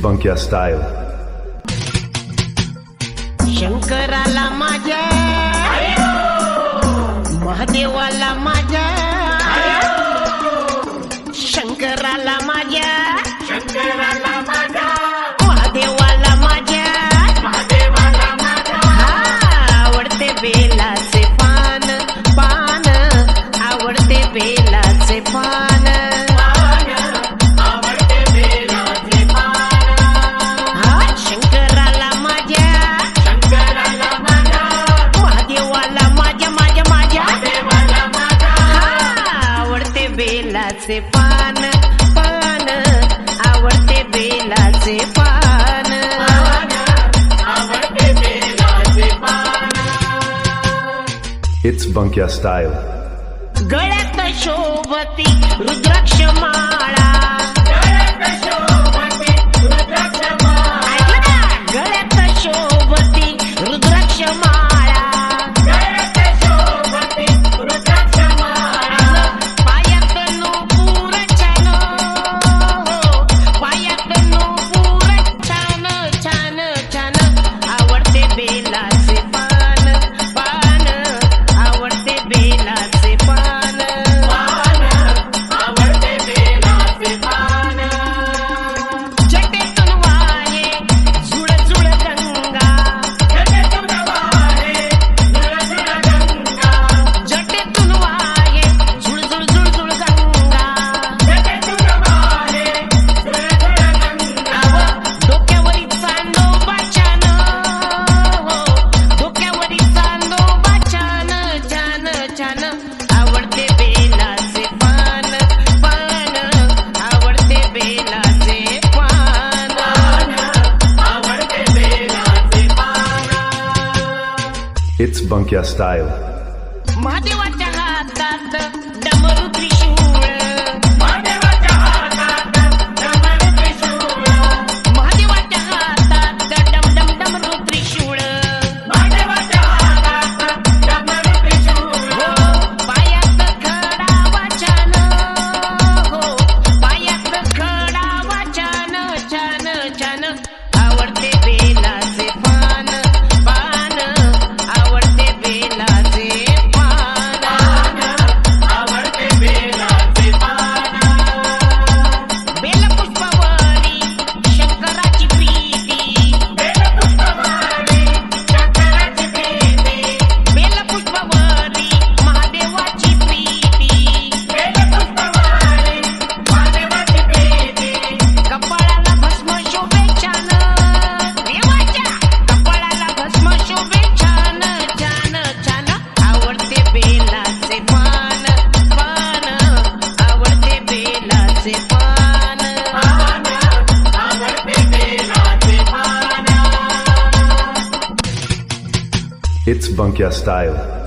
Bunkia style. शंकराला माझ्या महादेवाला माझ्या शंकराला माझ्या महादेवाला माझ्या आवडते बेलाचे पान पान आवडते बेलाचे पान शंकराला माझ्या महादेवाला माझ्या माझ्या माझ्या आवडते बेलाचे पान पान आवडते बेलाचे पान It's Bunkia style. गळ्यात शोभती रुद्राक्ष माळा गळ्यात शोभती रुद्राक्ष माळा पायात नूपुर छान पायात नूपुर छान छान छान आवडते बेलाचे पान पान आवडते बेलाचे पान जटेतून वाहे झुळ झुळ गंगा जटेतून वाहे झुळ झुळ झुळ झुळ गंगा डोक्यावरी चांदोबा छान डोक्यावरी चांदोबा छान छान छान आवडते बेलाचे पान पान आवडते बेलाचे पान It's Bunkia style. महादेवाच्या हातात डमरू त्रिशूळ महादेवाच्या हातात डम डम डमरू त्रिशूळ हो पायात खडावा छान हो पायात खडावा छान छान छान आवडते बेलाचे पान पान आवडते बेलाचे पान बेलपुष्पावरी शंकराची प्रीती बेलपुष्पावरी महादेवाची प्रीती कपाळाला भस्म शोभे छान देवाच्या कपाळाला भस्म शोभे छान छान छान आवडते बेलाचे पान पान आवडते बेलाचे पान It's Bunkia style.